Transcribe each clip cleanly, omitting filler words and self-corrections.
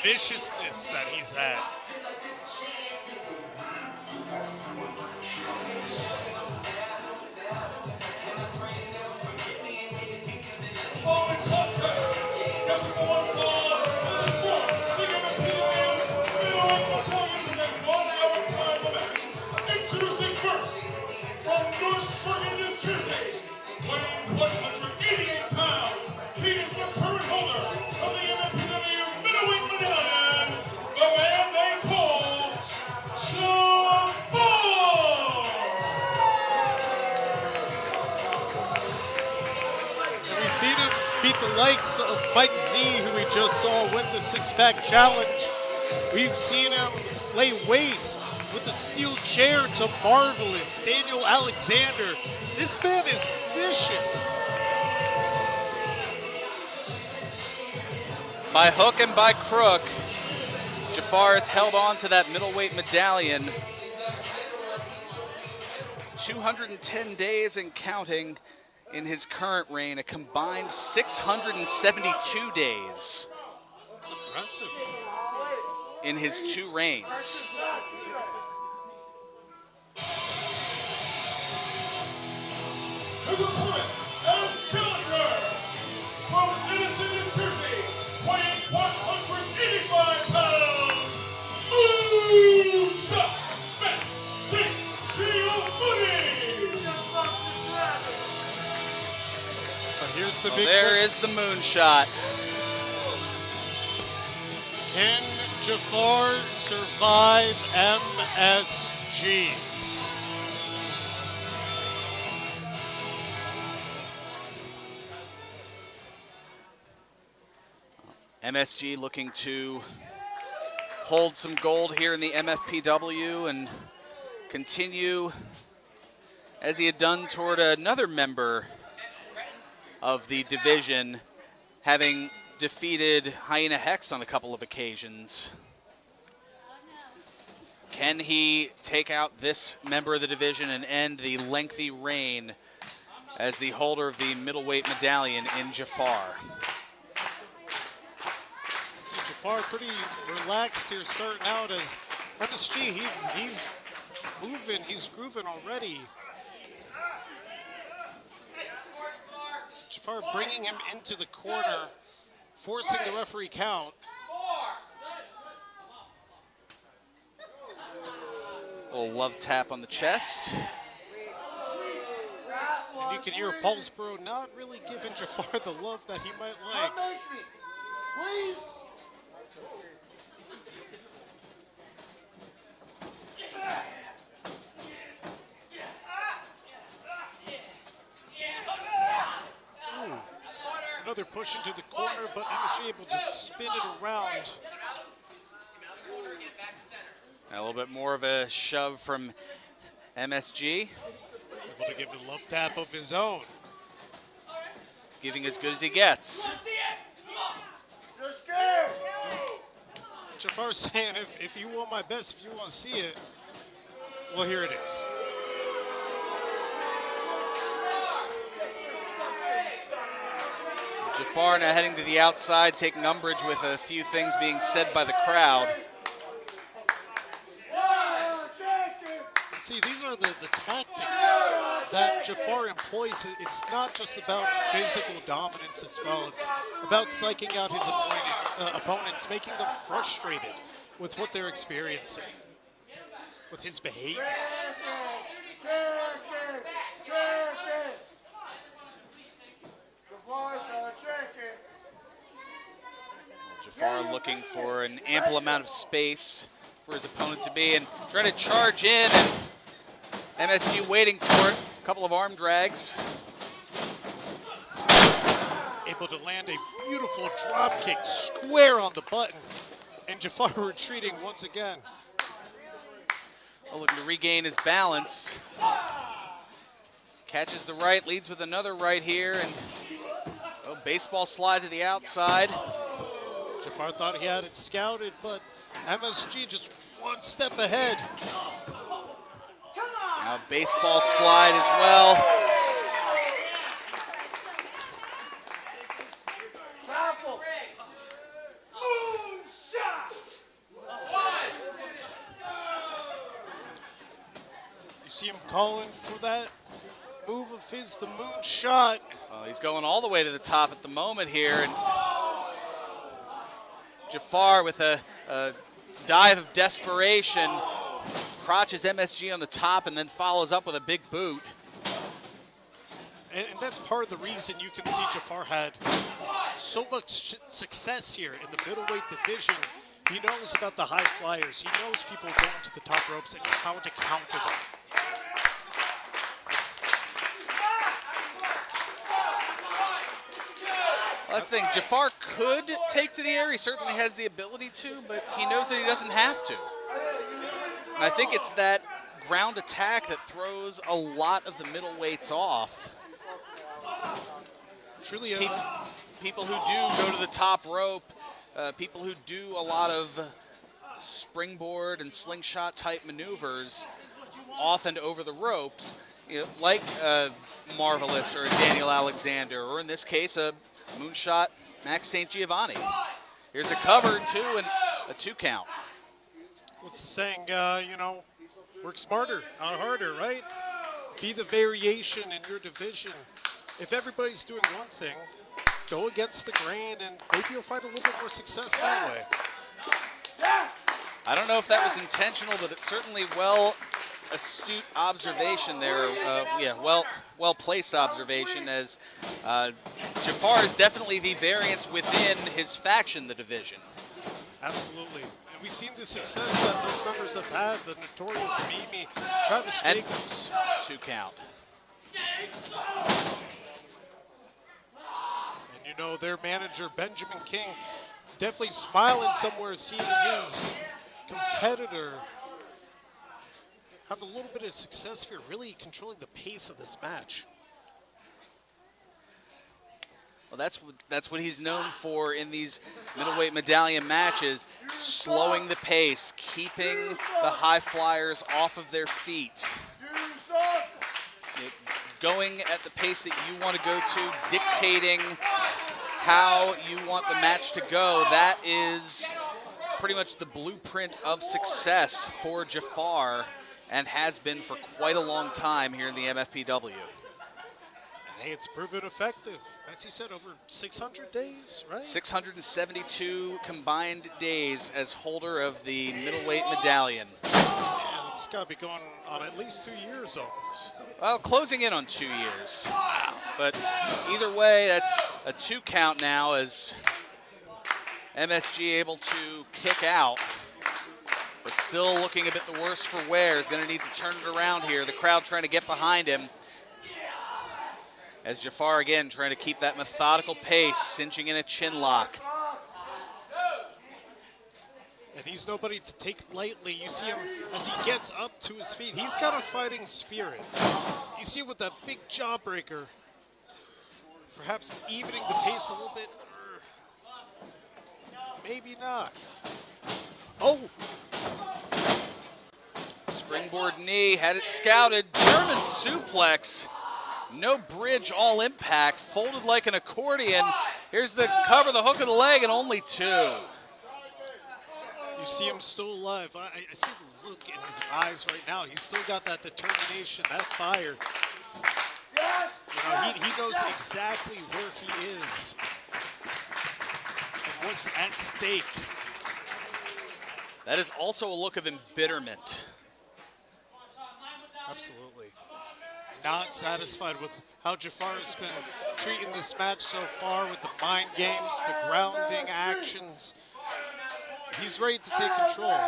viciousness that he's had. Introducing first, from North Virginia, weighing 188 pounds, he is the current holder of the MFPW Middleweight Medallion, the man they call Jafar! And we've seen him beat the likes of Mike Z, who we just saw win the six-pack challenge. We've seen him lay waste with the steel chair to Marvelous Daniel Alexander. This man is vicious. By hook and by crook, Jafar has held on to that middleweight medallion. 210 days and counting in his current reign, a combined 672 days Impressive. in his 2 reigns. His opponent and challenger from Edison, New Jersey, weighing 185 pounds, Musa Giovanni! But here's the Well, big there question. is the moonshot. Can Jafar survive MSG? MSG looking to hold some gold here in the MFPW and continue as he had done toward another member of the division, having defeated Hyena Hex on a couple of occasions. Can he take out this member of the division and end the lengthy reign as the holder of the middleweight medallion in Jafar? See Jafar pretty relaxed here starting out as MSG. He's moving, he's grooving already. Jafar bringing him into the corner, forcing the referee count. A little love tap on the chest. And you can hear Paulsboro not really giving Jafar the love that he might like. Please. Another push into the corner, but MSG able to spin it around. A little bit more of a shove from MSG, Able to give a love tap of his own. giving as good as he gets. You're scared. Jafar saying, if you want my best, if you want to see it, well, here it is. Jafar now heading to the outside, taking umbrage with a few things being said by the crowd. See, these are the tactics that Jafar employs. It's not just about physical dominance as well. It's about psyching out his opponents, making them frustrated with what they're experiencing, with his behavior. Jafar looking for an ample amount of space for his opponent to be and trying to charge in, and MSG waiting for it. A couple of arm drags. Able to land a beautiful drop kick square on the button, and Jafar retreating once again. Oh, looking to regain his balance. Catches the right, leads with another right here, and baseball slide to the outside. Jafar thought he had it scouted, but MSG just one step ahead. Now baseball slide as well. see him calling for that move of his, the moonshot. He's going all the way to the top at the moment here, and Jafar with a dive of desperation crotches MSG on the top and then follows up with a big boot. And that's part of the reason you can see Jafar had so much success here in the middleweight division. He knows about the high flyers. He knows people going to the top ropes and how to counter them. I think Jafar could take to the air. He certainly has the ability to, but he knows that he doesn't have to. And I think it's that ground attack that throws a lot of the middleweights off. Truly, people who do go to the top rope, people who do a lot of springboard and slingshot type maneuvers off and over the ropes, you know, like Marvelous or Daniel Alexander, or in this case, a moonshot Max St. Giovanni. Here's a cover, two, and a 2 count. What's the saying? You know, work smarter, not harder, right? Be the variation in your division. If everybody's doing one thing, go against the grain, and maybe you'll find a little bit more success that way. I don't know if that was intentional, but it's certainly astute observation there. Well placed observation, as Jafar is definitely the variance within his faction, the division. Absolutely. And we've seen the success that those members have had, the notorious Mimi, Travis Jacobs. 2 count. And you know, their manager, Benjamin King, definitely smiling somewhere, seeing his competitor have a little bit of success here, really controlling the pace of this match. Well, that's what he's known for in these middleweight medallion matches, slowing the pace, keeping the high flyers off of their feet. Going at the pace that you want to go to, dictating how you want the match to go. That is pretty much the blueprint of success for Jafar, and has been for quite a long time here in the MFPW. Hey, it's proven effective. As he said, over 600 days, right? 672 combined days as holder of the middleweight medallion. Yeah, it's got to be going on at least 2 years almost. Well, closing in on 2 years. Wow. But either way, that's a 2 count now, as MSG able to kick out. But still looking a bit the worse for wear. Is going to need to turn it around here. The crowd trying to get behind him. As Jafar again trying to keep that methodical pace, cinching in a chin lock. And he's nobody to take lightly. You see him as he gets up to his feet. He's got a fighting spirit. You see with that big jawbreaker, perhaps evening the pace a little bit. Maybe not. Oh! Springboard knee, had it scouted. German suplex. No bridge, all impact. Folded like an accordion. Here's the cover, the hook of the leg, and only 2. You see him still alive. I see the look in his eyes right now. He's still got that determination, that fire. You know, he knows exactly where he is and what's at stake. That is also a look of embitterment. Absolutely. Not satisfied with how Jafar has been treating this match so far, with the mind games, the grounding actions. He's ready to take control.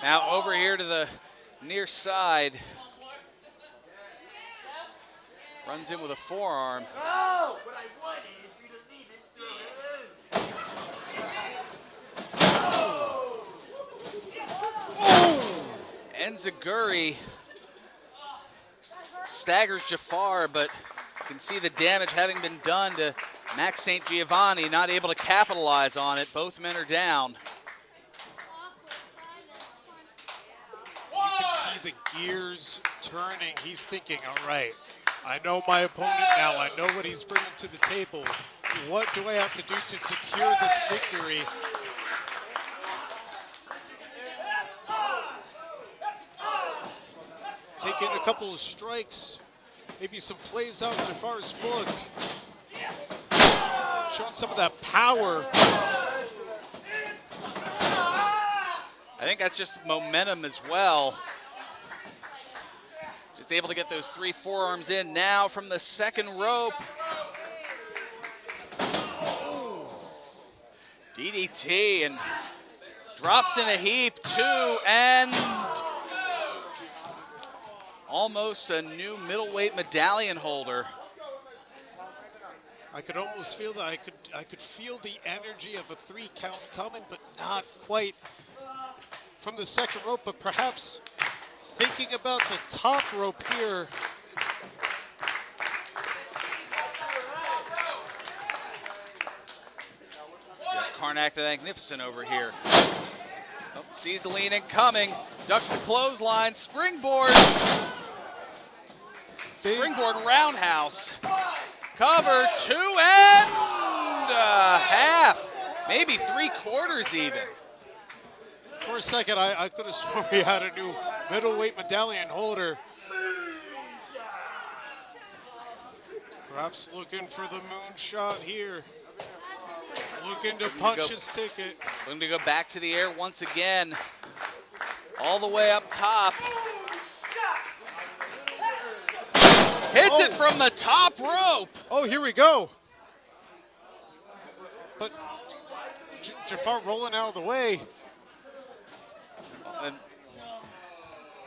Now over here to the near side. Runs in with a forearm. Enziguri staggers Jafar, but you can see the damage having been done to Max St. Giovanni, not able to capitalize on it. Both men are down. You can see the gears turning. He's thinking, all right, I know my opponent now. I know what he's bringing to the table. What do I have to do to secure this victory? taking a couple of strikes, maybe some plays out Jafar's book. Showing some of that power. I think that's just momentum as well. Just able to get those 3 forearms in now from the second rope. DDT and drops in a heap, 2, and almost a new middleweight medallion holder. I could almost feel that. I could feel the energy of a 3 count coming, but not quite from the second rope, but perhaps thinking about the top rope here. Karnak the Magnificent over here. Oh, sees the lean and coming. Ducks the clothesline. Springboard. Springboard roundhouse. Cover, 2 and a half. Maybe 3/4 even. For a second, I could have sworn we had a new middleweight medallion holder. Perhaps looking for the moonshot here. Looking to punch his ticket. Looking to go back to the air once again. All the way up top. Hits it from the top rope. Oh, here we go. But Jafar rolling out of the way. And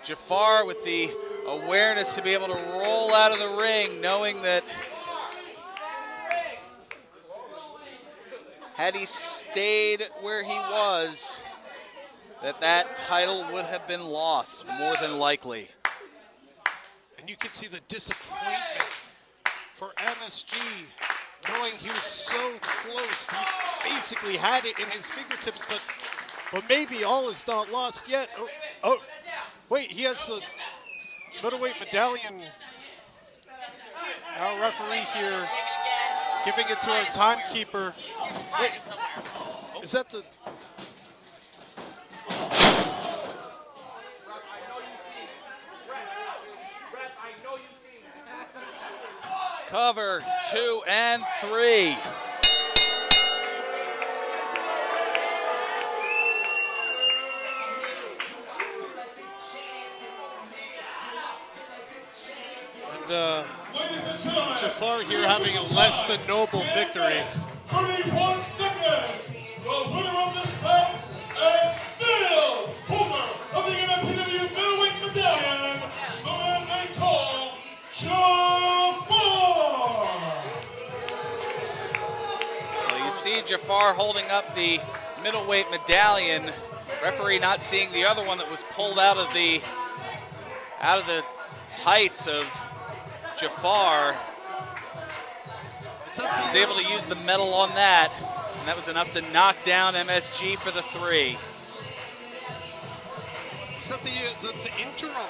Jafar with the awareness to be able to roll out of the ring, knowing that had he stayed where he was, that title would have been lost, more than likely. And you can see the disappointment for MSG, knowing he was so close. He basically had it in his fingertips, but maybe all is not lost yet. Oh, wait, he has the middleweight medallion. Our referee here giving it to our timekeeper. Wait, is that the... Cover, 2 and 3. And Jafar here having a less than noble victory. 31 seconds. The winner of this bout and still holder of the MFPW Middleweight Medallion, the man they call Jafar. Well, you see Jafar holding up the middleweight medallion. Referee not seeing the other one that was pulled out of the tights of Jafar. Was able to use the metal on that, and that was enough to knock down MSG for the 3. Is that the interim?